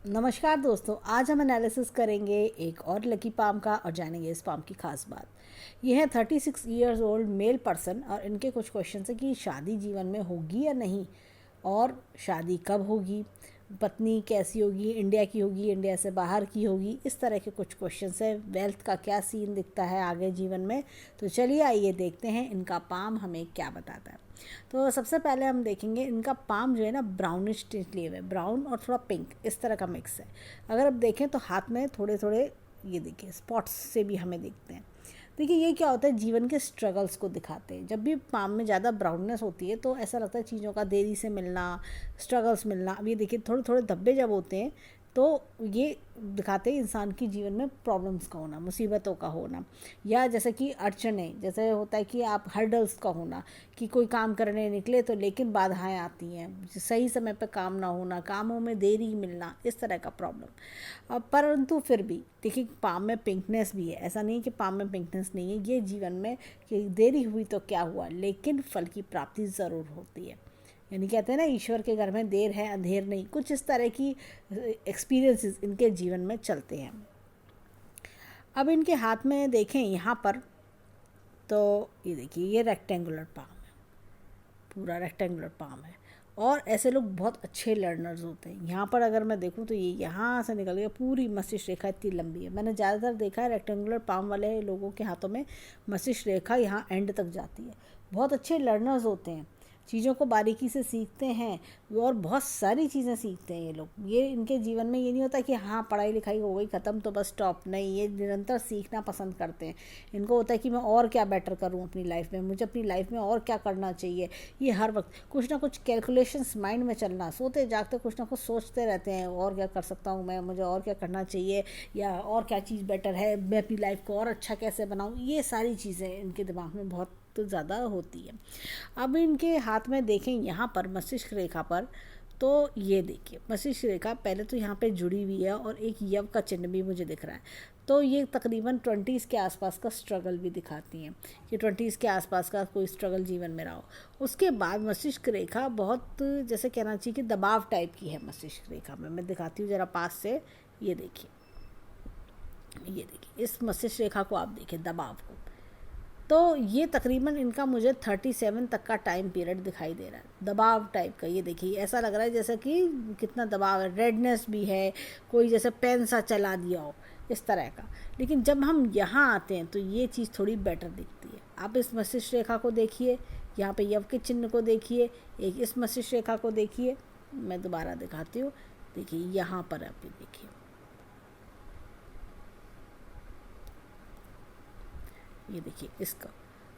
नमस्कार दोस्तों, आज हम एनालिसिस करेंगे एक और लकी पाम का और जानेंगे इस पाम की खास बात। ये है 36 ईयर्स ओल्ड मेल पर्सन और इनके कुछ क्वेश्चन है कि शादी जीवन में होगी या नहीं, और शादी कब होगी, पत्नी कैसी होगी, इंडिया की होगी, इंडिया से बाहर की होगी, इस तरह के कुछ क्वेश्चन है। वेल्थ का क्या सीन दिखता है आगे जीवन में, तो चलिए आइए देखते हैं इनका पाम हमें क्या बताता है। तो सबसे पहले हम देखेंगे इनका पाम जो है ना, ब्राउनिश टिंट लिए हुए, ब्राउन और थोड़ा पिंक इस तरह का मिक्स है। अगर आप देखें तो हाथ में थोड़े थोड़े ये देखिए स्पॉट्स से भी हमें दिखते हैं। देखिए ये क्या होता है, जीवन के स्ट्रगल्स को दिखाते हैं। जब भी पाम में ज़्यादा ब्राउननेस होती है तो ऐसा लगता है चीज़ों का देरी से मिलना, स्ट्रगल्स मिलना। अब ये देखिए थोड़े थोड़े धब्बे जब होते हैं तो ये दिखाते हैं इंसान की जीवन में प्रॉब्लम्स का होना, मुसीबतों का होना, या जैसे कि अड़चने, जैसे होता है कि आप हर्डल्स का होना, कि कोई काम करने निकले तो लेकिन बाधाएं आती हैं, सही समय पर काम ना होना, कामों में देरी मिलना, इस तरह का प्रॉब्लम। अब परंतु फिर भी देखिए पाम में पिंकनेस भी है। ऐसा नहीं कि पाम में पिंकनेस नहीं है, ये जीवन में कि देरी हुई तो क्या हुआ, लेकिन फल की प्राप्ति ज़रूर होती है। यानी कहते हैं ना, ईश्वर के घर में देर है अंधेर नहीं, कुछ इस तरह की एक्सपीरियंसेस इनके जीवन में चलते हैं। अब इनके हाथ में देखें यहाँ पर, तो ये देखिए ये रेक्टेंगुलर पाम है, पूरा रेक्टेंगुलर पाम है। और ऐसे लोग बहुत अच्छे लर्नर्स होते हैं। यहाँ पर अगर मैं देखूँ तो ये यहाँ से निकल गया, पूरी मस्तिष्क रेखा इतनी लंबी है। मैंने ज़्यादातर देखा है रेक्टेंगुलर पाम वाले लोगों के हाथों में मस्तिष्क रेखा यहाँ एंड तक जाती है। बहुत अच्छे लर्नर्स होते हैं, चीज़ों को बारीकी से सीखते हैं और बहुत सारी चीज़ें सीखते हैं ये लोग। ये इनके जीवन में ये नहीं होता कि हाँ पढ़ाई लिखाई हो गई ख़त्म तो बस स्टॉप, नहीं, ये निरंतर सीखना पसंद करते हैं। इनको होता है कि मैं और क्या बेटर करूँ अपनी लाइफ में, मुझे अपनी लाइफ में और क्या करना चाहिए। ये हर वक्त कुछ ना कुछ कैलकुलेशंस माइंड में चलना, सोते जागते कुछ ना कुछ सोचते रहते हैं, और क्या कर सकता हूँ मैं, मुझे और क्या करना चाहिए, या और क्या चीज़ बेटर है, मैं अपनी लाइफ को और अच्छा कैसे बनाऊँ। ये सारी चीज़ें इनके दिमाग में बहुत तो ज़्यादा होती है। अब इनके हाथ में देखें यहाँ पर मस्तिष्क रेखा पर, तो ये देखिए मस्तिष्क रेखा पहले तो यहाँ पे जुड़ी हुई है और एक यव का चिन्ह भी मुझे दिख रहा है। तो ये तकरीबन 20s के आसपास का स्ट्रगल भी दिखाती हैं कि 20s के आसपास का कोई स्ट्रगल जीवन में रहा हो। उसके बाद मस्तिष्क रेखा बहुत, जैसे कहना चाहिए कि दबाव टाइप की है मस्तिष्क रेखा में। मैं दिखाती हूँ ज़रा पास से, ये देखिए, ये देखिए इस मस्तिष्क रेखा को आप देखिए, दबाव को। तो ये तकरीबन इनका मुझे 37 तक का टाइम पीरियड दिखाई दे रहा है, दबाव टाइप का। ये देखिए ऐसा लग रहा है जैसे कि कितना दबाव है, रेडनेस भी है, कोई जैसे पेन सा चला दिया हो, इस तरह का। लेकिन जब हम यहाँ आते हैं तो ये चीज़ थोड़ी बेटर दिखती है। आप इस मस्तिष्क रेखा को देखिए, यहाँ पे यव के चिन्ह को देखिए, एक इस मस्तिष्क रेखा को देखिए। मैं दोबारा दिखाती हूँ, देखिए यहाँ पर आप देखिए, ये देखिए इसका,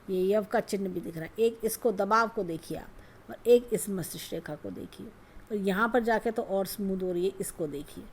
ये यव का चिन्ह भी दिख रहा है। एक इसको दबाव को देखिए आप, और एक इस मस्तिष्क रेखा को देखिए, और यहाँ पर जाके तो और स्मूथ हो रही है, इसको देखिए।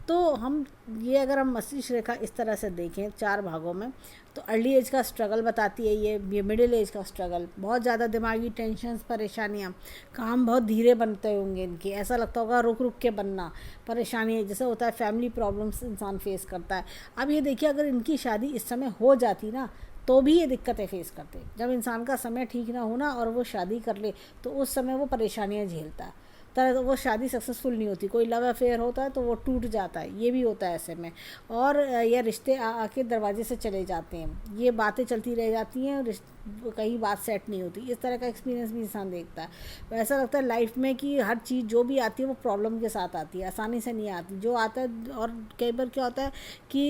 तो हम ये अगर हम मस्तिष्क रेखा इस तरह से देखें 4 भागों में, तो अर्ली एज का स्ट्रगल बताती है ये मिडिल एज का स्ट्रगल, बहुत ज़्यादा दिमागी टेंशन्स, परेशानियाँ, काम बहुत धीरे बनते होंगे इनके, ऐसा लगता होगा रुक रुक के बनना, परेशानी जैसे होता है, फैमिली प्रॉब्लम्स इंसान फेस करता है। अब ये देखिए अगर इनकी शादी इस समय हो जाती ना, तो भी ये दिक्कतें फेस करते हैं। जब इंसान का समय ठीक ना होना और वो शादी कर ले, तो उस समय वो परेशानियाँ झेलता है, तो वो शादी सक्सेसफुल नहीं होती। कोई लव अफेयर होता है तो वो टूट जाता है, ये भी होता है ऐसे में। और या रिश्ते आके दरवाजे से चले जाते हैं, ये बातें चलती रह जाती हैं और कहीं बात सेट नहीं होती, इस तरह का एक्सपीरियंस भी इंसान देखता है। ऐसा लगता है लाइफ में कि हर चीज़ जो भी आती है वो प्रॉब्लम के साथ आती है, आसानी से नहीं आती जो आता है। और कई बार क्या होता है कि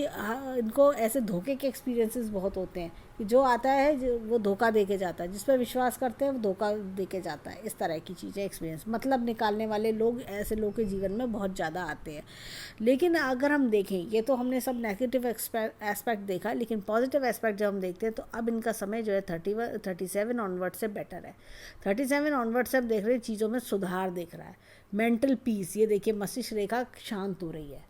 इनको ऐसे धोखे के एक्सपीरियंसेस बहुत होते हैं कि जो आता है वो धोखा दे के जाता है, जिस पर विश्वास करते हैं वो धोखा दे के जाता है। इस तरह की चीज़ें एक्सपीरियंस, मतलब निकालने वाले लोग ऐसे लोगों के जीवन में बहुत ज़्यादा आते हैं। लेकिन अगर हम देखें, ये तो हमने सब नेगेटिव एस्पेक्ट देखा, लेकिन पॉजिटिव एस्पेक्ट जब हम देखते हैं तो अब इनका समय जो है 37 ऑनवर्ड से बेटर है। 37 ऑनवर्ड से अब देख रहे हैं चीज़ों में सुधार दिख रहा है, मेंटल पीस। ये देखिए मस्तिष्क रेखा शांत हो रही है,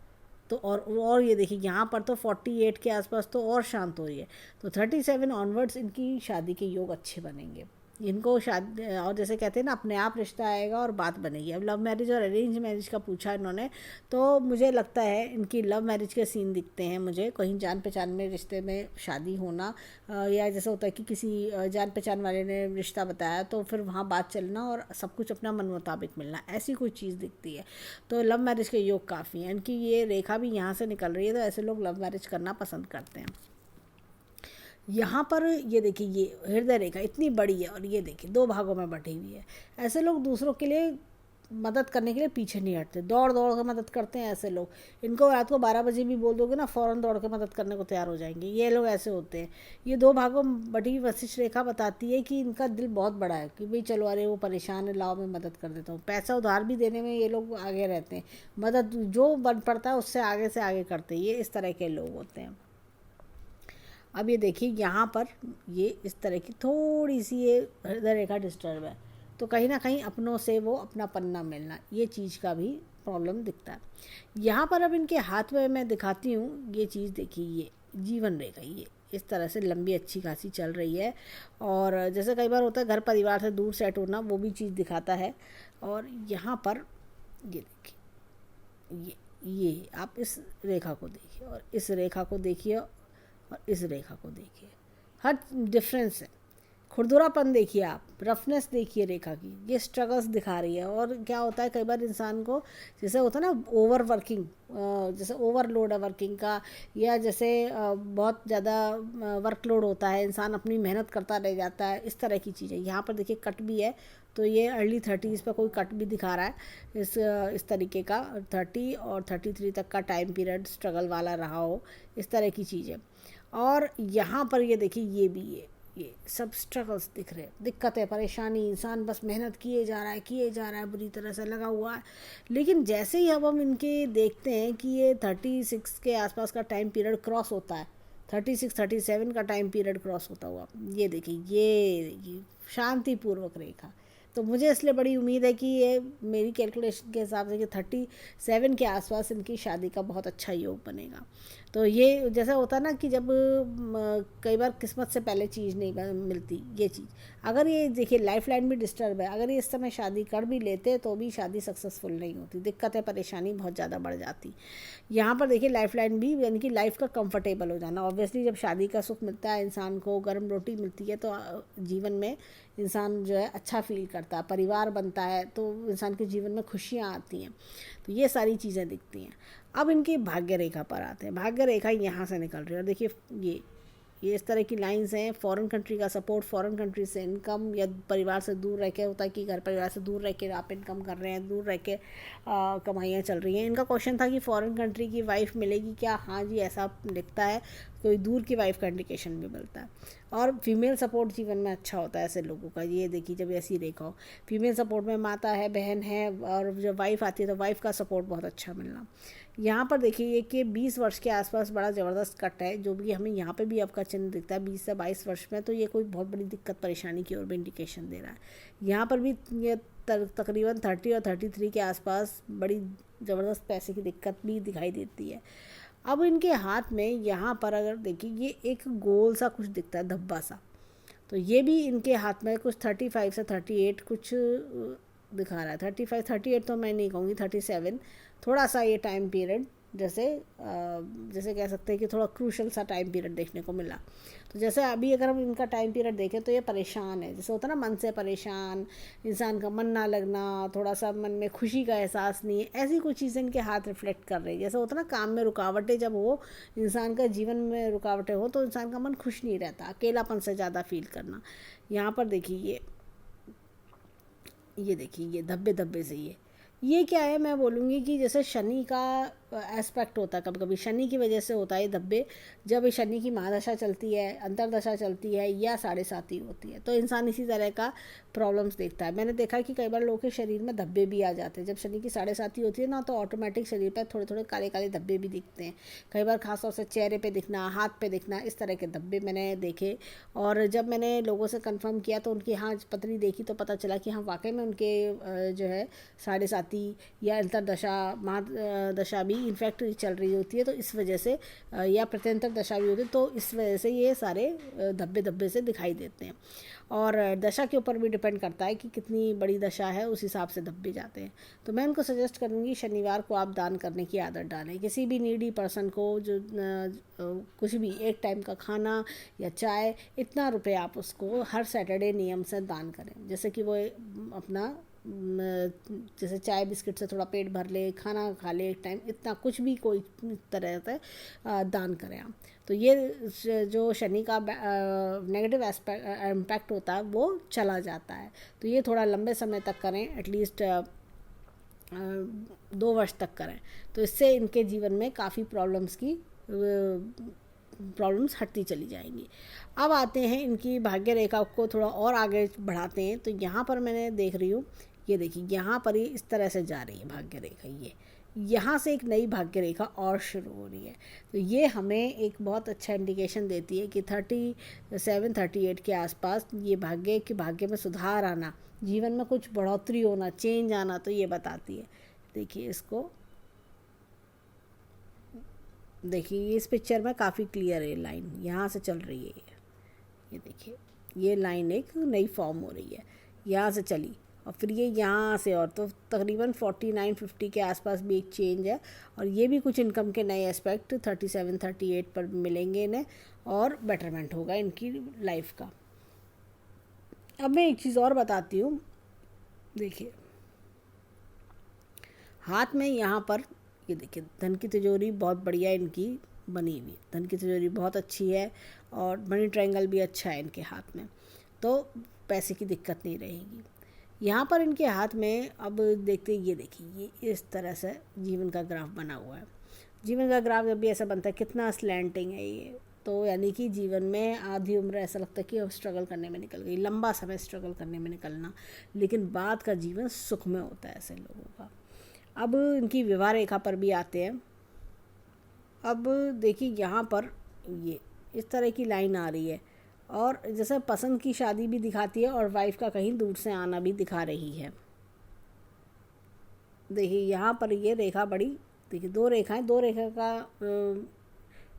तो और ये देखिए यहाँ पर तो 48 के आसपास तो और शांत हो रही है। तो 37 ऑनवर्ड्स इनकी शादी के योग अच्छे बनेंगे। इनको शादी, और जैसे कहते हैं ना, अपने आप रिश्ता आएगा और बात बनेगी। अब लव मैरिज और अरेंज मैरिज का पूछा इन्होंने, तो मुझे लगता है इनकी लव मैरिज के सीन दिखते हैं मुझे, कहीं जान पहचान में रिश्ते में शादी होना, या जैसे होता है कि किसी जान पहचान वाले ने रिश्ता बताया तो फिर वहाँ बात चलना और सब कुछ अपना मन मुताबिक मिलना, ऐसी कोई चीज़ दिखती है। तो लव मैरिज के योग काफ़ी हैं, इनकी ये रेखा भी यहाँ से निकल रही है, तो ऐसे लोग लव मैरिज करना पसंद करते हैं। यहाँ पर ये देखिए, ये हृदय रेखा इतनी बड़ी है और ये देखिए 2 भागों में बटी हुई है। ऐसे लोग दूसरों के लिए मदद करने के लिए पीछे नहीं हटते, दौड़ दौड़ कर मदद करते हैं ऐसे लोग। इनको रात को 12 बजे भी बोल दोगे ना, फ़ौरन दौड़ के मदद करने को तैयार हो जाएंगे, ये लोग ऐसे होते हैं। ये 2 भागों में बटी हुई वशिष्ठ रेखा बताती है कि इनका दिल बहुत बड़ा है, कि भाई चलो, अरे वो परेशान है, लाओ मैं मदद कर देता हूँ। पैसा उधार भी देने में ये लोग आगे रहते हैं, मदद जो बन पड़ता है उससे आगे से आगे करते हैं, ये इस तरह के लोग होते हैं। अब ये देखिए यहाँ पर ये इस तरह की थोड़ी सी ये हृदय रेखा डिस्टर्ब है, तो कहीं ना कहीं अपनों से वो अपना पन्ना मिलना, ये चीज़ का भी प्रॉब्लम दिखता है यहाँ पर। अब इनके हाथ में मैं दिखाती हूँ ये चीज़, देखिए ये जीवन रेखा ये इस तरह से लंबी अच्छी खासी चल रही है। और जैसे कई बार होता है घर परिवार से दूर सेट होना, वो भी चीज़ दिखाता है। और यहाँ पर ये देखिए, ये आप इस रेखा को देखिए और इस रेखा को देखिए और इस रेखा को देखिए, हर डिफरेंस है। खुरदुरापन देखिए आप, रफनेस देखिए रेखा की, ये स्ट्रगल्स दिखा रही है। और क्या होता है कई बार इंसान को, जैसे होता है ना ओवर वर्किंग, जैसे ओवरलोड है वर्किंग का, या जैसे बहुत ज़्यादा वर्कलोड होता है, इंसान अपनी मेहनत करता रह जाता है, इस तरह की चीज़ें। यहाँ पर देखिए कट भी है, तो ये अर्ली 30s पर कोई कट भी दिखा रहा है इस तरीके का, 30 और 33 तक का टाइम पीरियड स्ट्रगल वाला रहा हो, इस तरह की चीज़ें। और यहाँ पर ये देखिए ये भी ये सब स्ट्रगल्स दिख रहे हैं, दिक्कतें, परेशानी, इंसान बस मेहनत किए जा रहा है बुरी तरह से लगा हुआ है। लेकिन जैसे ही अब हम इनके देखते हैं कि ये 36 के आसपास का टाइम पीरियड क्रॉस होता है, 36-37 का टाइम पीरियड क्रॉस होता हुआ, ये देखिए ये शांतिपूर्वक रेखा। तो मुझे इसलिए बड़ी उम्मीद है कि ये मेरी कैलकुलेशन के हिसाब से कि 37 के आसपास इनकी शादी का बहुत अच्छा योग बनेगा। तो ये जैसा होता है ना कि जब कई बार किस्मत से पहले चीज़ नहीं मिलती, ये चीज़ अगर ये देखिए लाइफ लाइन भी डिस्टर्ब है, अगर ये इस समय शादी कर भी लेते तो भी शादी सक्सेसफुल नहीं होती, दिक्कतें परेशानी बहुत ज़्यादा बढ़ जाती। यहाँ पर देखिए लाइफ लाइन भी, यानी कि लाइफ का कंफर्टेबल हो जाना। ऑब्वियसली जब शादी का सुख मिलता है इंसान को, गर्म रोटी मिलती है, तो जीवन में इंसान जो है अच्छा फील करता है, परिवार बनता है, तो इंसान के जीवन में खुशियाँ आती हैं। तो ये सारी चीज़ें दिखती हैं। अब इनकी भाग्य रेखा पर आते हैं। भाग्य रेखा यहाँ से निकल रही है और देखिए ये इस तरह की लाइंस हैं। फॉरेन कंट्री का सपोर्ट, फॉरेन कंट्री से इनकम, या परिवार से दूर रह के, होता है कि घर परिवार से दूर रह के आप इनकम कर रहे हैं, दूर रह के कमाइयाँ चल रही हैं। इनका क्वेश्चन था कि फॉरेन कंट्री की वाइफ मिलेगी क्या? हाँ जी, ऐसा दिखता है, कोई दूर की वाइफ का इंडिकेशन भी मिलता है। और फीमेल सपोर्ट जीवन में अच्छा होता है ऐसे लोगों का। ये देखिए जब ऐसी रेखा हो, फीमेल सपोर्ट में माता है, बहन है, और जब वाइफ आती है तो वाइफ का सपोर्ट बहुत अच्छा मिलना। यहाँ पर देखिए ये कि 20 वर्ष के आसपास बड़ा ज़बरदस्त कट है, जो भी हमें यहाँ पे भी आपका चिन्ह दिखता है 20 से 22 वर्ष में, तो ये कोई बहुत बड़ी दिक्कत परेशानी की ओर भी इंडिकेशन दे रहा है। यहाँ पर भी ये तकरीबन 30 और 33 के आसपास बड़ी ज़बरदस्त पैसे की दिक्कत भी दिखाई देती है। अब इनके हाथ में यहाँ पर अगर देखिए ये एक गोल सा कुछ दिखता है, धब्बा सा, तो ये भी इनके हाथ में कुछ 35 से 38 कुछ दिखा रहा है। 35 38 तो मैं नहीं कहूँगी, 37 थोड़ा सा ये टाइम पीरियड जैसे कह सकते हैं कि थोड़ा क्रूशल सा टाइम पीरियड देखने को मिला। तो जैसे अभी अगर हम इनका टाइम पीरियड देखें तो ये परेशान है, जैसे होता है ना मन से परेशान, इंसान का मन ना लगना, थोड़ा सा मन में खुशी का एहसास नहीं है, ऐसी कुछ चीज़ें इनके हाथ रिफ्लेक्ट कर रही है। जैसे होता है ना काम में रुकावटें जब हो, इंसान का जीवन में रुकावटें हो तो इंसान का मन खुश नहीं रहता, अकेलापन से ज़्यादा फील करना। यहाँ पर देखिए ये देखिए ये धब्बे धब्बे से ये क्या है, मैं बोलूँगी कि जैसे शनि का एस्पेक्ट होता है, कभी कभी शनि की वजह से होता है ये धब्बे। जब ये शनि की महादशा चलती है, अंतरदशा चलती है, या 7.5 होती है, तो इंसान इसी तरह का प्रॉब्लम्स देखता है। मैंने देखा कि कई बार लोगों के शरीर में धब्बे भी आ जाते हैं। जब शनि की 7.5 होती है ना, तो ऑटोमेटिक शरीर पर थोड़े थोड़े काले काले धब्बे भी दिखते हैं। कई बार खासतौर से चेहरे पे दिखना, हाथ पे दिखना, इस तरह के धब्बे मैंने देखे। और जब मैंने लोगों से कंफर्म किया तो उनकी हाँ पतली देखी तो पता चला कि हाँ वाकई में उनके जो है 7.5 या अंतरदशा महादशा भी इनफैक्ट चल रही होती है, तो इस वजह से या प्रत्यंतर दशा भी होती है, तो इस वजह से ये सारे धब्बे धब्बे से दिखाई देते हैं। और दशा के ऊपर भी डिपेंड करता है कि कितनी बड़ी दशा है, उस हिसाब से धब्बे जाते हैं। तो मैं उनको सजेस्ट करूँगी शनिवार को आप दान करने की आदत डालें। किसी भी नीडी पर्सन को जो कुछ भी एक टाइम का खाना या चाय, इतना रुपए आप उसको हर सैटरडे नियम से दान करें। जैसे कि वो अपना जैसे चाय बिस्किट से थोड़ा पेट भर ले, खाना खा ले एक टाइम, इतना कुछ भी कोई तरह से दान करें आप। तो ये जो शनि का नेगेटिव इम्पैक्ट होता है वो चला जाता है। तो ये थोड़ा लंबे समय तक करें, एटलीस्ट 2 वर्ष तक करें, तो इससे इनके जीवन में काफ़ी प्रॉब्लम्स हटती चली जाएंगी। अब आते हैं इनकी भाग्य रेखा को थोड़ा और आगे बढ़ाते हैं। तो यहाँ पर मैंने देख रही हूँ, ये देखिए यहाँ पर ये इस तरह से जा रही है भाग्य रेखा, ये यहाँ से एक नई भाग्य रेखा और शुरू हो रही है। तो ये हमें एक बहुत अच्छा इंडिकेशन देती है कि 37-38 के आसपास ये भाग्य में सुधार आना, जीवन में कुछ बढ़ोतरी होना, चेंज आना, तो ये बताती है। देखिए इसको, देखिए इस पिक्चर में काफ़ी क्लियर है, लाइन यहाँ से चल रही है, ये देखिए ये लाइन एक नई फॉर्म हो रही है, यहाँ से चली और फिर ये यहाँ से, और तो तकरीबन 49-50 के आसपास भी एक चेंज है। और ये भी कुछ इनकम के नए एस्पेक्ट 37-38 पर मिलेंगे इन्हें, और बेटरमेंट होगा इनकी लाइफ का। अब मैं एक चीज़ और बताती हूँ, देखिए हाथ में यहाँ पर ये देखिए धन की तिजोरी बहुत बढ़िया इनकी बनी हुई, धन की तिजोरी बहुत अच्छी है, और मनी ट्रायंगल भी अच्छा है इनके हाथ में, तो पैसे की दिक्कत नहीं रहेगी। यहाँ पर इनके हाथ में अब देखते, ये देखिए ये इस तरह से जीवन का ग्राफ बना हुआ है। जीवन का ग्राफ जब भी ऐसा बनता है, कितना स्लैंटिंग है ये, तो यानी कि जीवन में आधी उम्र ऐसा लगता है कि अब स्ट्रगल करने में निकल गई, लंबा समय स्ट्रगल करने में निकलना, लेकिन बाद का जीवन सुख में होता है ऐसे लोगों का। अब इनकी विवाह रेखा पर भी आते हैं। अब देखिए यहाँ पर ये इस तरह की लाइन आ रही है, और जैसे पसंद की शादी भी दिखाती है, और वाइफ का कहीं दूर से आना भी दिखा रही है। देखिए यहाँ पर ये रेखा बड़ी, देखिए 2 रेखाएं, 2 रेखा का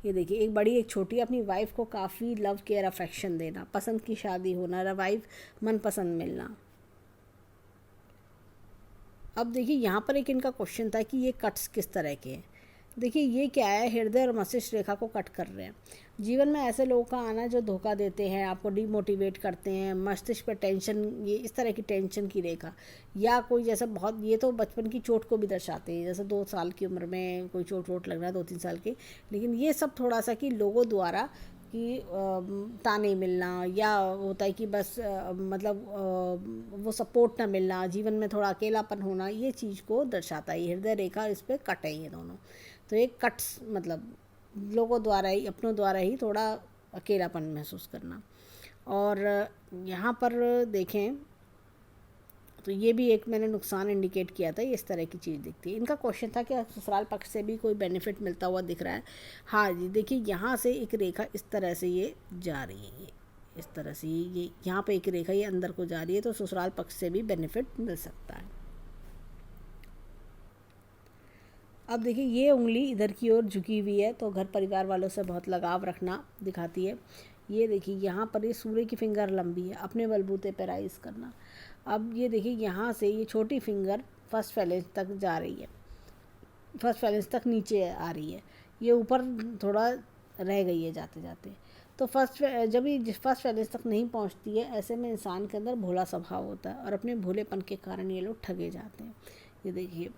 ये देखिए एक बड़ी एक छोटी, अपनी वाइफ को काफ़ी लव केयर अफेक्शन देना, पसंद की शादी होना, वाइफ मनपसंद मिलना। अब देखिए यहाँ पर एक इनका क्वेश्चन था कि ये कट्स किस तरह के हैं। देखिए ये क्या है, हृदय और मस्तिष्क रेखा को कट कर रहे हैं। जीवन में ऐसे लोगों का आना जो धोखा देते हैं, आपको डिमोटिवेट करते हैं, मस्तिष्क पर टेंशन, ये इस तरह की टेंशन की रेखा, या कोई जैसे बहुत, ये तो बचपन की चोट को भी दर्शाते हैं, जैसे 2 साल की उम्र में कोई चोट वोट लग रहा है, 2-3 साल की, लेकिन ये सब थोड़ा सा कि लोगों द्वारा कि ताने मिलना, या होता है कि बस मतलब वो सपोर्ट ना मिलना, जीवन में थोड़ा अकेलापन होना, ये चीज़ को दर्शाता है। हृदय रेखा इस पर कट है ये दोनों, तो एक कट्स मतलब लोगों द्वारा ही, अपनों द्वारा ही थोड़ा अकेलापन महसूस करना। और यहाँ पर देखें तो ये भी एक मैंने नुकसान इंडिकेट किया था, इस तरह की चीज़ दिखती है। इनका क्वेश्चन था कि ससुराल पक्ष से भी कोई बेनिफिट मिलता हुआ दिख रहा है। हाँ जी, देखिए यहाँ से एक रेखा इस तरह से ये जा रही है, ये इस तरह से ये यहाँ पे एक रेखा ये अंदर को जा रही है, तो ससुराल पक्ष से भी बेनिफिट मिल सकता है। अब देखिए ये उंगली इधर की ओर झुकी हुई है, तो घर परिवार वालों से बहुत लगाव रखना दिखाती है। ये देखिए यहाँ पर ये सूर्य की फिंगर लंबी है, अपने बलबूते पर राइज करना। अब ये देखिए यहाँ से ये छोटी फिंगर फर्स्ट फैलेंस तक जा रही है, फर्स्ट फैलेंस तक नीचे आ रही है, ये ऊपर थोड़ा रह गई है जाते जाते। तो जब ये फर्स्ट फैलेंस तक नहीं पहुँचती है, ऐसे में इंसान के अंदर भोला स्वभाव होता है, और अपने भोलेपन के कारण ये लोग ठगे जाते हैं। ये देखिए,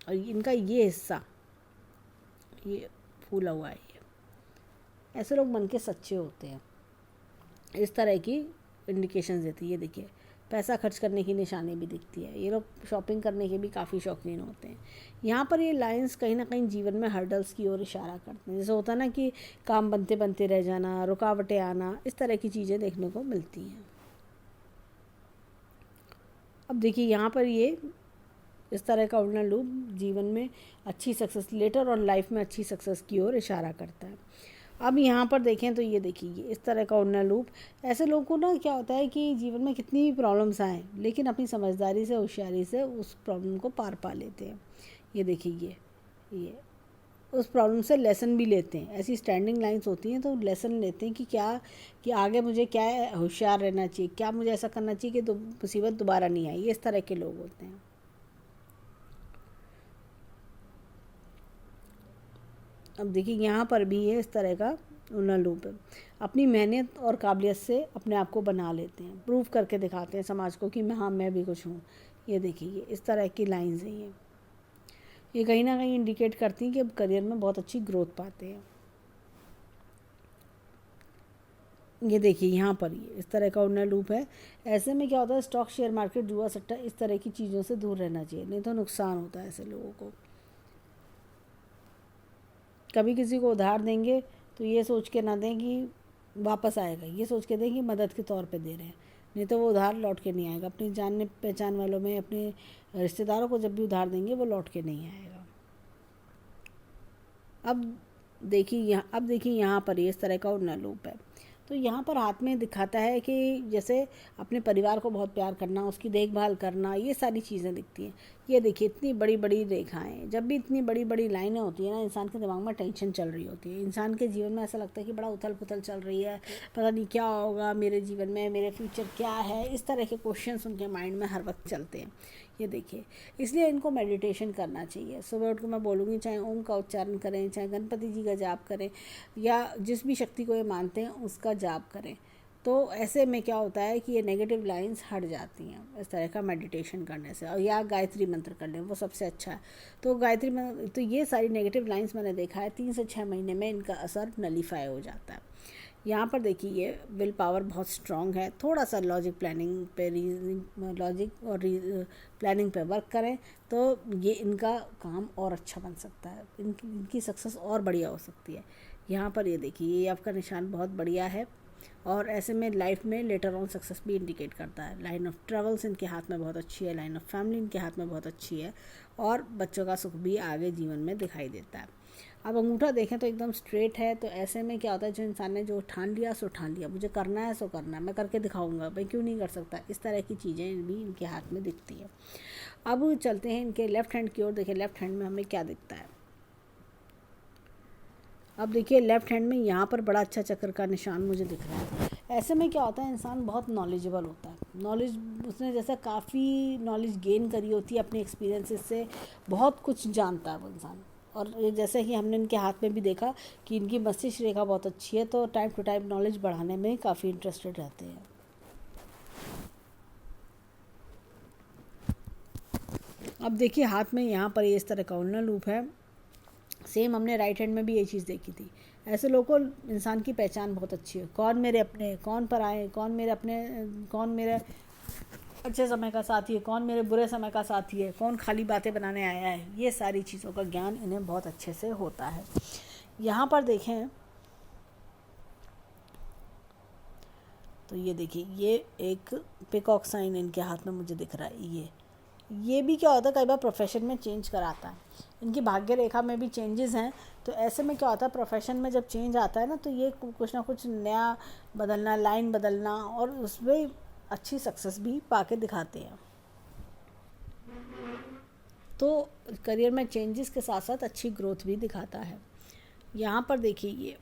और इनका ये हिस्सा ये फूला हुआ है, ये ऐसे लोग मन के सच्चे होते हैं, इस तरह की इंडिकेशंस देती है। ये देखिए पैसा खर्च करने की निशानी भी दिखती है, ये लोग शॉपिंग करने के भी काफ़ी शौकीन होते हैं। यहाँ पर ये लाइंस कहीं ना कहीं जीवन में हर्डल्स की ओर इशारा करते हैं, जैसे होता है ना कि काम बनते बनते रह जाना, रुकावटें आना, इस तरह की चीज़ें देखने को मिलती हैं। अब देखिए यहाँ पर ये इस तरह का उल्टा लूप जीवन में अच्छी सक्सेस, लेटर ऑन लाइफ में अच्छी सक्सेस की ओर इशारा करता है। अब यहाँ पर देखें तो ये देखिए इस तरह का उड़ना लूप, ऐसे लोगों को ना क्या होता है कि जीवन में कितनी भी प्रॉब्लम्स आएँ, लेकिन अपनी समझदारी से, होशियारी से उस प्रॉब्लम को पार पा लेते हैं। ये देखिए ये उस प्रॉब्लम से लेसन भी लेते हैं। ऐसी स्टैंडिंग लाइंस होती हैं तो लेसन लेते हैं कि क्या, कि आगे मुझे क्या होशियार रहना चाहिए, क्या मुझे ऐसा करना चाहिए कि मुसीबत दोबारा नहीं आई। ये इस तरह के लोग होते हैं। अब देखिए यहाँ पर भी ये इस तरह का उन्नत लूप है। अपनी मेहनत और काबिलियत से अपने आप को बना लेते हैं, प्रूव करके दिखाते हैं समाज को कि हाँ मैं भी कुछ हूँ। ये देखिए ये इस तरह की लाइन्स हैं। ये कहीं ना कहीं इंडिकेट करती हैं कि अब करियर में बहुत अच्छी ग्रोथ पाते हैं। ये देखिए यहाँ पर ये इस तरह का उन्नत लूप है। ऐसे में क्या होता है, स्टॉक, शेयर मार्केट, जुआ, सट्टा, इस तरह की चीज़ों से दूर रहना चाहिए, नहीं तो नुकसान होता है ऐसे लोगों को। कभी किसी को उधार देंगे तो ये सोच के ना दें कि वापस आएगा, ये सोच के दें कि मदद के तौर पे दे रहे हैं, नहीं तो वो उधार लौट के नहीं आएगा। अपनी जानने पहचान वालों में, अपने रिश्तेदारों को जब भी उधार देंगे वो लौट के नहीं आएगा। अब देखिए यहाँ पर ये इस तरह का उन्नत लूप है। तो यहाँ पर हाथ में दिखाता है कि जैसे अपने परिवार को बहुत प्यार करना, उसकी देखभाल करना, ये सारी चीज़ें दिखती हैं। ये देखिए इतनी बड़ी बड़ी रेखाएं, जब भी इतनी बड़ी बड़ी लाइनें होती हैं ना, इंसान के दिमाग में टेंशन चल रही होती है। इंसान के जीवन में ऐसा लगता है कि बड़ा उथल पुथल चल रही है, पता नहीं क्या होगा मेरे जीवन में, मेरे फ्यूचर क्या है, इस तरह के क्वेश्चंस उनके माइंड में हर वक्त चलते हैं। ये देखिए, इसलिए इनको मेडिटेशन करना चाहिए। सुबह उठ के मैं बोलूँगी, चाहे ओम का उच्चारण करें, चाहे गणपति जी का जाप करें, या जिस भी शक्ति को ये मानते हैं उसका जाप करें। तो ऐसे में क्या होता है कि ये नेगेटिव लाइंस हट जाती हैं इस तरह का मेडिटेशन करने से। और या गायत्री मंत्र कर लें, वो सबसे अच्छा है। तो गायत्री मंत्र, तो ये सारी नेगेटिव लाइंस मैंने देखा है 3 से 6 महीने में इनका असर नलीफाई हो जाता है। यहाँ पर देखिए ये विल पावर बहुत स्ट्रॉन्ग है। थोड़ा सा लॉजिक प्लानिंग पे, रीजनिंग, लॉजिक और प्लानिंग पे वर्क करें तो ये इनका काम और अच्छा बन सकता है, इनकी सक्सेस और बढ़िया हो सकती है। यहाँ पर ये देखिए ये आपका निशान बहुत बढ़िया है, और ऐसे में लाइफ में लेटर ऑन सक्सेस भी इंडिकेट करता है। लाइन ऑफ ट्रेवल्स इनके हाथ में बहुत अच्छी है, लाइन ऑफ फैमिली इनके हाथ में बहुत अच्छी है, और बच्चों का सुख भी आगे जीवन में दिखाई देता है। अब अंगूठा देखें तो एकदम स्ट्रेट है। तो ऐसे में क्या होता है, जो इंसान ने जो ठान लिया सो ठान लिया, मुझे करना है सो करना है, मैं करके दिखाऊंगा, भाई क्यों नहीं कर सकता, इस तरह की चीज़ें भी इनके हाथ में दिखती हैं। अब चलते हैं इनके लेफ्ट हैंड की ओर। देखिए लेफ्ट हैंड में हमें क्या दिखता है। अब देखिए लेफ्ट हैंड में यहाँ पर बड़ा अच्छा चक्र का निशान मुझे दिख रहा है। ऐसे में क्या होता है, इंसान बहुत नॉलेजेबल होता है। नॉलेज, उसने जैसे काफ़ी नॉलेज गेन करी होती है अपने एक्सपीरियंसेस से, बहुत कुछ जानता है वो इंसान। और जैसे कि हमने इनके हाथ में भी देखा कि इनकी मस्तिष्क रेखा बहुत अच्छी है, तो टाइम टू टाइम नॉलेज बढ़ाने में काफ़ी इंटरेस्टेड रहते हैं। अब देखिए हाथ में यहाँ पर ये इस तरह का उन्नत लूप है। सेम हमने राइट हैंड में भी ये चीज़ देखी थी। ऐसे लोगों को इंसान की पहचान बहुत अच्छी है, कौन मेरे अपने, कौन पर आए, कौन मेरे अपने, कौन मेरे अच्छे समय का साथी है, कौन मेरे बुरे समय का साथी है, कौन खाली बातें बनाने आया है, ये सारी चीज़ों का ज्ञान इन्हें बहुत अच्छे से होता है। यहाँ पर देखें तो ये देखिए ये एक पिकॉक साइन इनके हाथ में मुझे दिख रहा है। ये भी क्या होता है, कई बार प्रोफेशन में चेंज कराता है। इनकी भाग्य रेखा में भी चेंजेस हैं। तो ऐसे में क्या होता है, प्रोफेशन में जब चेंज आता है ना, तो ये कुछ ना कुछ नया बदलना, लाइन बदलना, और उसमें अच्छी सक्सेस भी पाके दिखाते हैं। तो करियर में चेंजेस के साथ साथ अच्छी ग्रोथ भी दिखाता है। यहाँ पर देखिए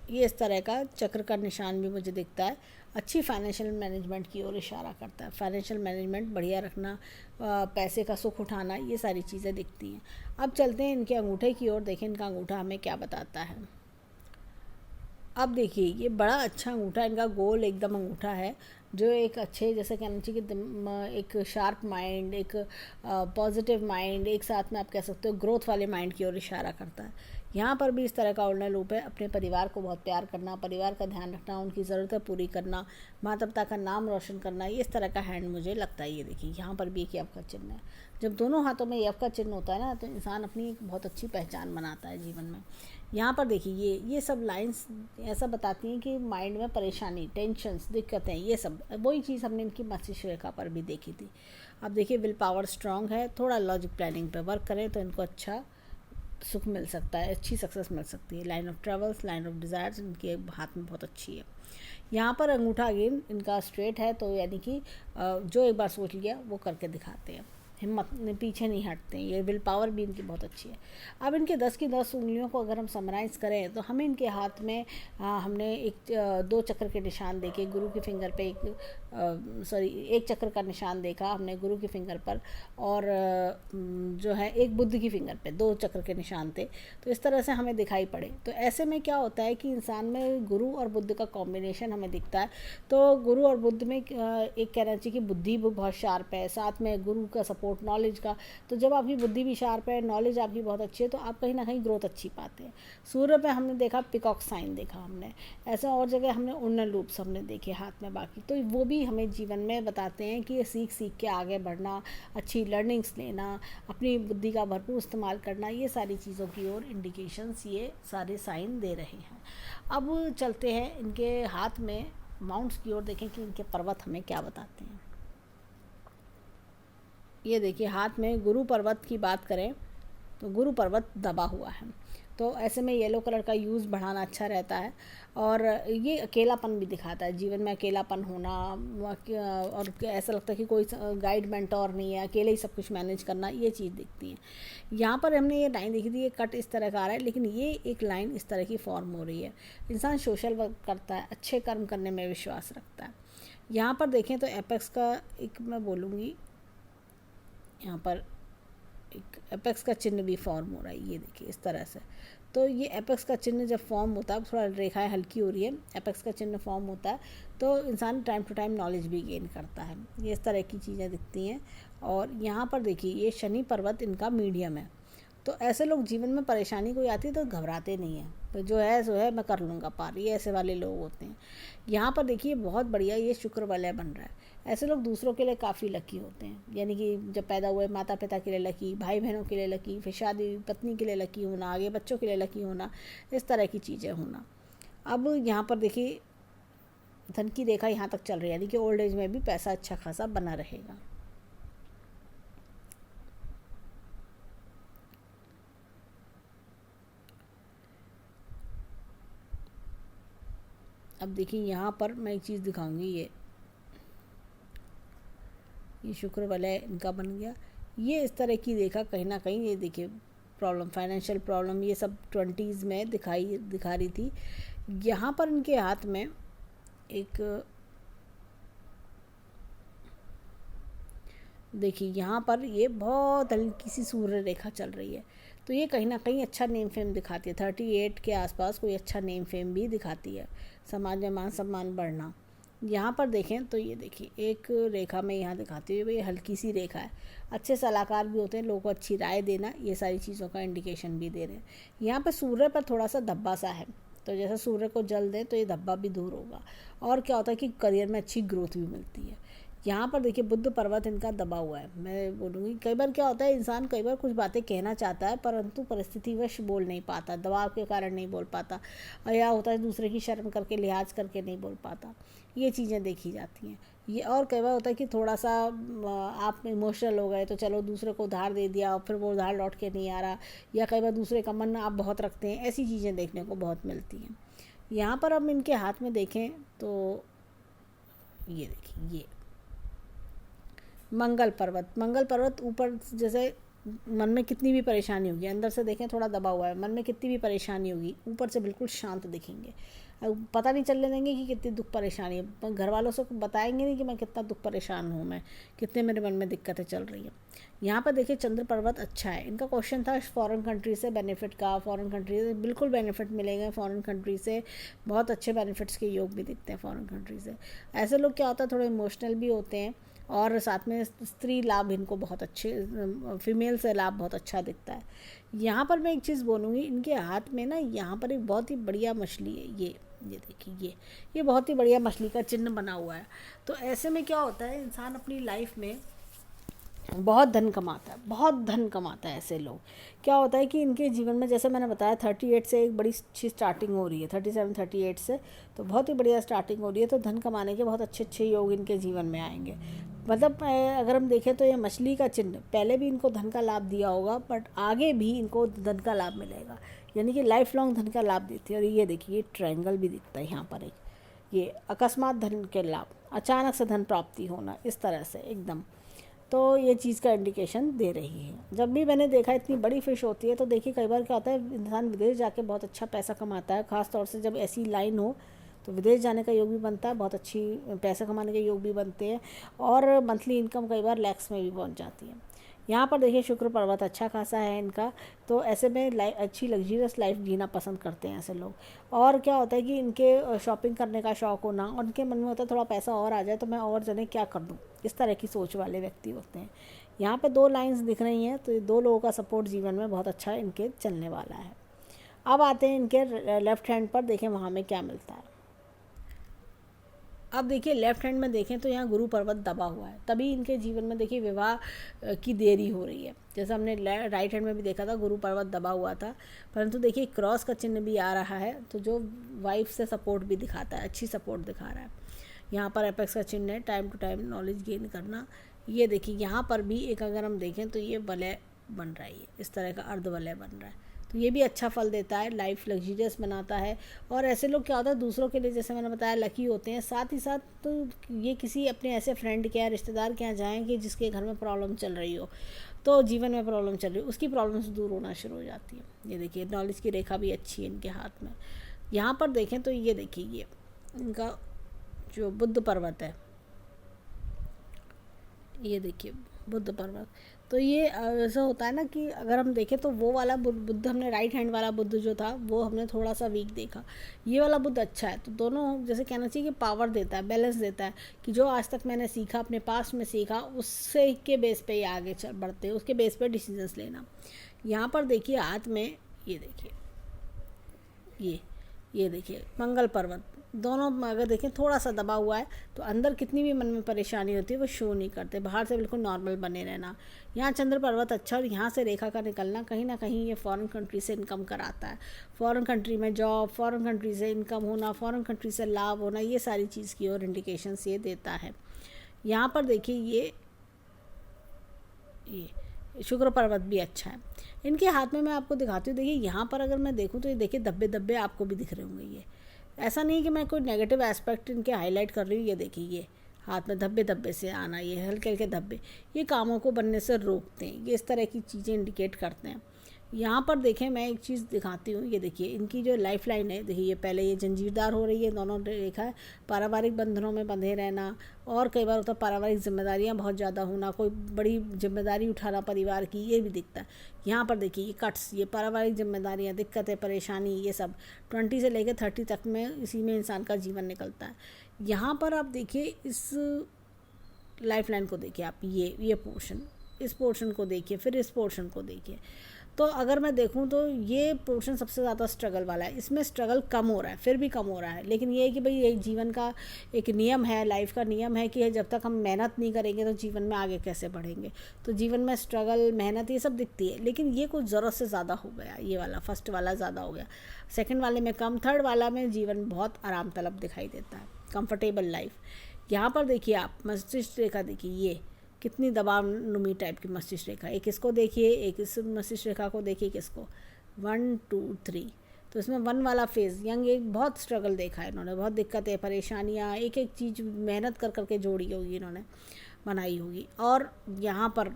ये इस तरह का चक्र का निशान भी मुझे दिखता है। अच्छी फाइनेंशियल मैनेजमेंट की ओर इशारा करता है। फाइनेंशियल मैनेजमेंट बढ़िया रखना, पैसे का सुख उठाना, ये सारी चीज़ें दिखती हैं। अब चलते हैं इनके अंगूठे की ओर। देखें इनका अंगूठा हमें क्या बताता है। अब देखिए ये बड़ा अच्छा अंगूठा, इनका गोल एकदम अंगूठा है, जो एक अच्छे, जैसे कहना चाहिए कि एक शार्प माइंड, एक पॉजिटिव माइंड, एक साथ में आप कह सकते हो ग्रोथ वाले माइंड की ओर इशारा करता है। यहाँ पर भी इस तरह का उन्नत लूप है। अपने परिवार को बहुत प्यार करना, परिवार का ध्यान रखना, उनकी ज़रूरतें पूरी करना, माता पिता का नाम रोशन करना, ये इस तरह का हैंड मुझे लगता है। ये देखिए यहाँ पर भी एक यव का चिन्ह है। जब दोनों हाथों में यव का चिन्ह होता है ना, तो इंसान अपनी एक बहुत अच्छी पहचान बनाता है जीवन में। यहाँ पर देखिए ये सब लाइंस ऐसा बताती हैं कि माइंड में परेशानी, टेंशन्स, दिक्कतें, ये सब वही चीज़ हमने इनकी मस्तिष्क रेखा पर भी देखी थी। अब देखिए विल पावर स्ट्रांग है। थोड़ा लॉजिक प्लानिंग पे वर्क करें तो इनको अच्छा सुख मिल सकता है, अच्छी सक्सेस मिल सकती है। Line of travels, line of desires इनके हाथ में बहुत अच्छी है। यहाँ पर अंगूठा अगेन इनका स्ट्रेट है, तो यानी कि जो एक बार सोच लिया वो करके दिखाते हैं। हिम्मत पीछे नहीं हटते हैं, ये विल पावर भी इनकी बहुत अच्छी है। अब इनके 10 की 10 उंगलियों को अगर हम समराइज़ करें तो हमें इनके हाथ में हमने दो चक्र के निशान देखे, गुरु की फिंगर पे एक चक्र का निशान देखा हमने गुरु की फिंगर पर, और जो है एक बुद्ध की फिंगर पे दो चक्र के निशान थे। तो इस तरह से हमें दिखाई पड़े। तो ऐसे में क्या होता है कि इंसान में गुरु और बुद्ध का कॉम्बिनेशन हमें दिखता है। तो गुरु और बुद्ध में एक कहना चाहिए कि बुद्धि भी बहुत शार्प है, साथ में गुरु का सपोर्ट नॉलेज का। तो जब आपकी बुद्धि भी शार्प है, नॉलेज आपकी बहुत अच्छी है, तो आप कहीं ना कहीं ग्रोथ अच्छी पाते हैं। सूर्य पे हमने देखा पिकॉक साइन देखा हमने, ऐसा और जगह हमने उड़नल लूप्स हमने देखे हाथ में बाकी। तो वो भी हमें जीवन में बताते हैं कि ये सीख सीख के आगे बढ़ना, अच्छी लर्निंग्स लेना, अपनी बुद्धि का भरपूर इस्तेमाल करना, ये सारी चीज़ों की ओर इंडिकेशंस ये सारे साइन दे रहे हैं। अब चलते हैं इनके हाथ में माउंट्स की ओर, देखें कि इनके पर्वत हमें क्या बताते हैं। ये देखिए हाथ में गुरु पर्वत की बात करें तो गुरु पर्वत दबा हुआ है। तो ऐसे में येलो कलर का यूज़ बढ़ाना अच्छा रहता है। और ये अकेलापन भी दिखाता है, जीवन में अकेलापन होना, और ऐसा लगता है कि कोई गाइड मेंटोर नहीं है, अकेले ही सब कुछ मैनेज करना, ये चीज़ दिखती है। यहाँ पर हमने ये लाइन देखी थी, ये कट इस तरह का आ रहा है, लेकिन ये एक लाइन इस तरह की फॉर्म हो रही है। इंसान सोशल वर्क करता है, अच्छे कर्म करने में विश्वास रखता है। यहाँ पर देखें तो एपेक्स का एक मैं बोलूँगी, यहाँ पर एक एपेक्स का चिन्ह भी फॉर्म हो रहा है, ये देखिए इस तरह से। तो ये एपेक्स का चिन्ह जब फॉर्म होता है, थोड़ा रेखाएं हल्की हो रही है, एपेक्स का चिन्ह फॉर्म होता है, तो इंसान टाइम टू टाइम नॉलेज भी गेन करता है। ये इस तरह की चीज़ें दिखती हैं। और यहाँ पर देखिए ये शनि पर्वत इनका मीडियम है। तो ऐसे लोग जीवन में परेशानी कोई आती है तो घबराते नहीं हैं, तो जो है सो है, मैं कर लूँगा पार, ये ऐसे वाले लोग होते हैं। यहाँ पर देखिए बहुत बढ़िया ये शुक्र वलय बन रहा है। ऐसे लोग दूसरों के लिए काफ़ी लकी होते हैं, यानी कि जब पैदा हुए माता पिता के लिए लकी, भाई बहनों के लिए लकी, फिर शादी पत्नी के लिए लकी होना, आगे बच्चों के लिए लकी होना, इस तरह की चीज़ें होना। अब यहाँ पर देखिए धन की रेखा यहाँ तक चल रही है, यानी कि ओल्ड एज में भी पैसा अच्छा खासा बना रहेगा। अब देखिए यहाँ पर मैं एक चीज़ दिखाऊंगी, ये शुक्र वलय इनका बन गया। ये इस तरह की रेखा कहीं ना कहीं, ये देखिए प्रॉब्लम, फाइनेंशियल प्रॉब्लम, ये सब 20s में दिखा रही थी। यहाँ पर इनके हाथ में एक देखिए यहाँ पर ये बहुत हल्की सी सूर्य रेखा चल रही है। तो ये कहीं ना कहीं अच्छा नेम फेम दिखाती है, 38 के आसपास कोई अच्छा नेम फेम भी दिखाती है, समाज में मान सम्मान बढ़ना। यहाँ पर देखें तो ये देखिए एक रेखा में यहाँ दिखाती है, ये हल्की सी रेखा है। अच्छे सलाहकार भी होते हैं, लोगों को अच्छी राय देना, ये सारी चीज़ों का इंडिकेशन भी दे रहे हैं। यहाँ पर सूर्य पर थोड़ा सा धब्बा सा है, तो जैसे सूर्य को जल दें तो ये धब्बा भी दूर होगा। और क्या होता है कि करियर में अच्छी ग्रोथ भी मिलती है। यहाँ पर देखिए बुद्ध पर्वत इनका दबा हुआ है। मैं बोलूँगी कई बार क्या होता है, इंसान कई बार कुछ बातें कहना चाहता है परंतु परिस्थितिवश बोल नहीं पाता, दबाव के कारण नहीं बोल पाता, और या होता है दूसरे की शर्म करके, लिहाज करके नहीं बोल पाता। ये चीज़ें देखी जाती हैं। ये और कई बार होता है कि थोड़ा सा आप इमोशनल हो गए तो चलो दूसरे को उधार दे दिया और फिर वो उधार लौट के नहीं आ रहा, या कई बार दूसरे का मन आप बहुत रखते हैं, ऐसी चीज़ें देखने को बहुत मिलती हैं। यहाँ पर अब इनके हाथ में देखें तो ये देखिए ये मंगल पर्वत ऊपर, जैसे मन में कितनी भी परेशानी होगी, अंदर से देखें थोड़ा दबा हुआ है, मन में कितनी भी परेशानी होगी, ऊपर से बिल्कुल शांत दिखेंगे। पता नहीं चलने देंगे कि कितनी दुख परेशानी है, घर वालों से बताएंगे नहीं कि मैं कितना दुख परेशान हूँ, मैं कितने मेरे मन में दिक्कतें चल रही हैं। यहाँ पर देखिए चंद्र पर्वत अच्छा है। इनका क्वेश्चन था फॉरेन कंट्री से बेनिफिट का, फॉरेन कंट्री से बिल्कुल बेनिफिट मिलेंगे, फॉरेन कंट्री से बहुत अच्छे बेनिफिट्स के योग भी दिखते हैं फॉरेन कंट्री से। ऐसे लोग क्या होता है थोड़े इमोशनल भी होते हैं, और साथ में स्त्री लाभ इनको बहुत अच्छे, फीमेल से लाभ बहुत अच्छा दिखता है। यहाँ पर मैं एक चीज़ बोलूँगी, इनके हाथ में ना यहाँ पर एक बहुत ही बढ़िया मछली है, ये देखिए ये बहुत ही बढ़िया मछली का चिन्ह बना हुआ है। तो ऐसे में क्या होता है, इंसान अपनी लाइफ में बहुत धन कमाता है। ऐसे लोग क्या होता है कि इनके जीवन में, जैसे मैंने बताया 38 से एक बड़ी अच्छी स्टार्टिंग हो रही है, 37-38 से तो बहुत ही बढ़िया स्टार्टिंग हो रही है। तो धन कमाने के बहुत अच्छे अच्छे योग इनके जीवन में आएंगे। मतलब अगर हम देखें तो ये मछली का चिन्ह पहले भी इनको धन का लाभ दिया होगा, बट आगे भी इनको धन का लाभ मिलेगा, यानी कि लाइफ लॉन्ग धन का लाभ देती है। और ये देखिए ये ट्रायंगल भी दिखता है यहाँ पर, एक ये अकस्मात धन के लाभ, अचानक से धन प्राप्ति होना, इस तरह से एकदम। तो ये चीज़ का इंडिकेशन दे रही है। जब भी मैंने देखा इतनी बड़ी फ़िश होती है तो देखिए कई बार क्या होता है, इंसान विदेश जाके बहुत अच्छा पैसा कमाता है, ख़ास तौर से जब ऐसी लाइन हो तो विदेश जाने का योग भी बनता है, बहुत अच्छी पैसा कमाने के योग भी बनते हैं, और मंथली इनकम कई बार लैक्स में भी पहुंच जाती है। यहाँ पर देखिए शुक्र पर्वत अच्छा खासा है इनका, तो ऐसे में अच्छी लग्जरियस लाइफ जीना पसंद करते हैं ऐसे लोग। और क्या होता है कि इनके शॉपिंग करने का शौक़ होना, और उनके मन में होता है थोड़ा पैसा और आ जाए तो मैं और जने क्या कर दूँ, इस तरह की सोच वाले व्यक्ति होते हैं। यहाँ पे 2 लाइन्स दिख रही हैं, तो ये 2 लोगों का सपोर्ट जीवन में बहुत अच्छा इनके चलने वाला है। अब आते हैं इनके लेफ्ट हैंड पर, देखें वहाँ में क्या मिलता है। अब देखिए लेफ्ट हैंड में देखें तो यहाँ गुरु पर्वत दबा हुआ है, तभी इनके जीवन में देखिए विवाह की देरी हो रही है। जैसे हमने राइट हैंड में भी देखा था, गुरु पर्वत दबा हुआ था, परंतु देखिए क्रॉस का चिन्ह भी आ रहा है, तो जो वाइफ से सपोर्ट भी दिखाता है, अच्छी सपोर्ट दिखा रहा है। यहाँ पर एपेक्स का चिन्ह है, time to time knowledge gain करना। ये देखिए यहाँ पर भी एक अगर हम देखें तो ये वलय बन रहा है, इस तरह का अर्ध वलय बन रहा है, तो ये भी अच्छा फल देता है, लाइफ लग्जरियस बनाता है। और ऐसे लोग क्या होता है दूसरों के लिए, जैसे मैंने बताया, लकी होते हैं। साथ ही साथ तो ये किसी अपने ऐसे फ्रेंड के या रिश्तेदार के यहाँ जाएँ कि जिसके घर में प्रॉब्लम चल रही हो, तो जीवन में प्रॉब्लम चल रही है, उसकी प्रॉब्लम्स दूर होना शुरू हो जाती है। ये देखिए नॉलेज की रेखा भी अच्छी है इनके हाथ में। यहाँ पर देखें तो ये देखिए ये इनका जो बुद्ध पर्वत है, ये देखिए बुद्ध पर्वत, तो ये ऐसा होता है ना कि अगर हम देखें तो वो वाला बुद्ध हमने राइट हैंड वाला बुद्ध जो था वो हमने थोड़ा सा वीक देखा, ये वाला बुद्ध अच्छा है। तो दोनों जैसे कहना चाहिए कि पावर देता है, बैलेंस देता है, कि जो आज तक मैंने सीखा, अपने पास्ट में सीखा, उससे के बेस पे ये आगे बढ़ते हैं, उसके बेस पे डिसीजंस लेना। यहाँ पर देखिए हाथ में ये देखिए ये देखिए मंगल पर्वत, दोनों अगर देखें थोड़ा सा दबा हुआ है, तो अंदर कितनी भी मन में परेशानी होती है वो शो नहीं करते, बाहर से बिल्कुल नॉर्मल बने रहना। यहाँ चंद्र पर्वत अच्छा, और यहाँ से रेखा का निकलना कहीं ना कहीं ये फॉरेन कंट्री से इनकम कराता है, फॉरेन कंट्री में जॉब, फॉरेन कंट्री से इनकम होना, फॉरेन कंट्री से लाभ होना, ये सारी चीज़ की और इंडिकेशंस ये देता है। यहाँ पर देखिए ये शुक्र पर्वत भी अच्छा है इनके हाथ में। मैं आपको दिखाती हूँ, देखिए यहाँ पर अगर मैं देखूँ तो ये देखिए धब्बे धब्बे आपको भी दिख रहे होंगे। ये ऐसा नहीं कि मैं कोई नेगेटिव एस्पेक्ट इनके हाईलाइट कर रही हूँ, ये देखिए ये हाथ में धब्बे धब्बे से आना, ये हल्के हल्के धब्बे, ये कामों को बनने से रोकते हैं, ये इस तरह की चीज़ें इंडिकेट करते हैं। यहाँ पर देखें मैं एक चीज़ दिखाती हूँ, ये देखिए इनकी जो लाइफ लाइन है, देखिए ये पहले ये जंजीरदार हो रही है, दोनों रेखा है, पारिवारिक बंधनों में बंधे रहना, और कई बार होता है पारिवारिक जिम्मेदारियाँ बहुत ज़्यादा होना, कोई बड़ी जिम्मेदारी उठाना परिवार की, ये भी दिखता है। यहाँ पर देखिए ये कट्स, ये पारिवारिक जिम्मेदारियाँ, दिक्कतें, परेशानी, ये सब 20 से लेकर 30 तक में इसी में इंसान का जीवन निकलता है। यहाँ पर आप देखिए इस लाइफ लाइन को देखिए, आप ये पोर्शन, इस पोर्शन को देखिए, फिर इस पोर्शन को देखिए, तो अगर मैं देखूं तो ये पोर्शन सबसे ज़्यादा स्ट्रगल वाला है, इसमें स्ट्रगल कम हो रहा है, फिर भी कम हो रहा है, लेकिन ये है कि भाई ये जीवन का एक नियम है, लाइफ का नियम है कि जब तक हम मेहनत नहीं करेंगे तो जीवन में आगे कैसे बढ़ेंगे। तो जीवन में स्ट्रगल, मेहनत, ये सब दिखती है, लेकिन ये कुछ ज़रूरत से ज़्यादा हो गया, ये वाला फर्स्ट वाला ज़्यादा हो गया, सेकेंड वाले में कम, थर्ड वाला में जीवन बहुत आराम तलब दिखाई देता है, कंफर्टेबल लाइफ। यहाँ पर देखिए आप मस्तिष्क रेखा देखिए, ये कितनी दबाव नुमी टाइप की मस्तिष्क रेखा, एक इसको देखिए, एक इस मस्तिष्क रेखा को देखिए, किसको 1 2 3, तो इसमें 1 वाला फेज़ यंग एक बहुत स्ट्रगल देखा है इन्होंने, बहुत दिक्कतें, परेशानियाँ, एक एक चीज़ मेहनत कर करके जोड़ी होगी इन्होंने, बनाई होगी। और यहाँ पर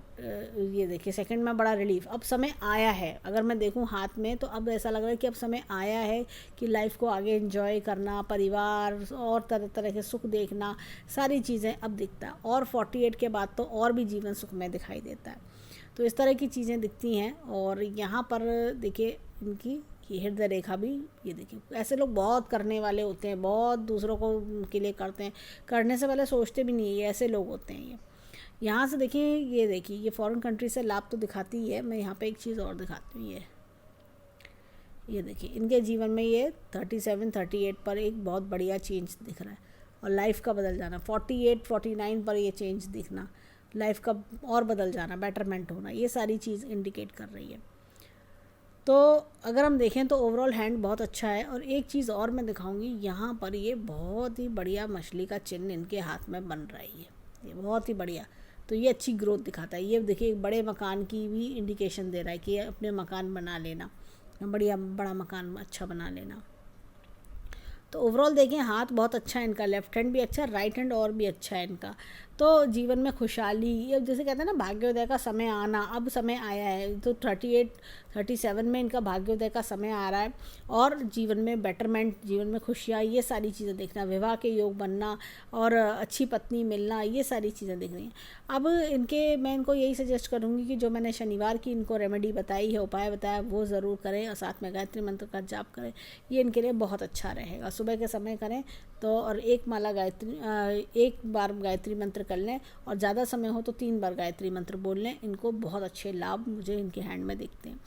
ये देखिए सेकंड में बड़ा रिलीफ, अब समय आया है, अगर मैं देखूँ हाथ में तो अब ऐसा लग रहा है कि अब समय आया है कि लाइफ को आगे एंजॉय करना, परिवार और तरह तरह के सुख देखना, सारी चीज़ें अब दिखता है। और 48 के बाद तो और भी जीवन सुखमय दिखाई देता है, तो इस तरह की चीज़ें दिखती हैं। और यहाँ पर देखिए इनकी ये हृदय रेखा भी, ये देखिए ऐसे लोग बहुत करने वाले होते हैं, बहुत दूसरों को के लिए करते हैं, करने से पहले सोचते भी नहीं है, ये ऐसे लोग होते हैं। ये यहाँ से देखिए, ये देखिए ये फॉरेन कंट्री से लाभ तो दिखाती ही है। मैं यहाँ पे एक चीज़ और दिखाती हूँ, ये देखिए इनके जीवन में ये 37 38 पर एक बहुत बढ़िया चेंज दिख रहा है, और लाइफ का बदल जाना, 48 49 पर ये चेंज दिखना, लाइफ का और बदल जाना, बेटरमेंट होना, ये सारी चीज़ इंडिकेट कर रही है। तो अगर हम देखें तो ओवरऑल हैंड बहुत अच्छा है। और एक चीज़ और मैं दिखाऊंगी, यहाँ पर ये बहुत ही बढ़िया मछली का चिन्ह इनके हाथ में बन रही है, ये बहुत ही बढ़िया, तो ये अच्छी ग्रोथ दिखाता है। ये देखिए एक बड़े मकान की भी इंडिकेशन दे रहा है कि अपने मकान बना लेना, बढ़िया बड़ा मकान अच्छा बना लेना। तो ओवरऑल देखें हाथ बहुत अच्छा है इनका, लेफ्ट हैंड भी अच्छा, राइट हैंड और भी अच्छा है इनका। तो जीवन में खुशहाली, ये जैसे कहते हैं ना भाग्योदय का समय आना, अब समय आया है। तो 37 में इनका भाग्योदय का समय आ रहा है, और जीवन में बेटरमेंट, जीवन में खुशियाँ, ये सारी चीज़ें देखना, विवाह के योग बनना और अच्छी पत्नी मिलना, ये सारी चीज़ें देख रही हैं। अब मैं इनको यही सजेस्ट करूँगी कि जो मैंने शनिवार की इनको रेमेडी बताई है, उपाय बताया, वो ज़रूर करें, और साथ में गायत्री मंत्र का जाप करें। ये इनके लिए बहुत अच्छा रहेगा। सुबह के समय करें तो, और एक बार गायत्री मंत्र कर लें, और ज़्यादा समय हो तो 3 बार गायत्री मंत्र बोल लें। इनको बहुत अच्छे लाभ मुझे इनके हैंड में दिखते हैं।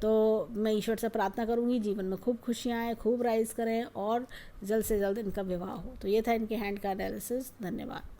तो मैं ईश्वर से प्रार्थना करूँगी जीवन में खूब खुशियाँ आए, खूब राइज करें, और जल्द से जल्द इनका विवाह हो। तो ये था इनके हैंड का एनालिसिस। धन्यवाद।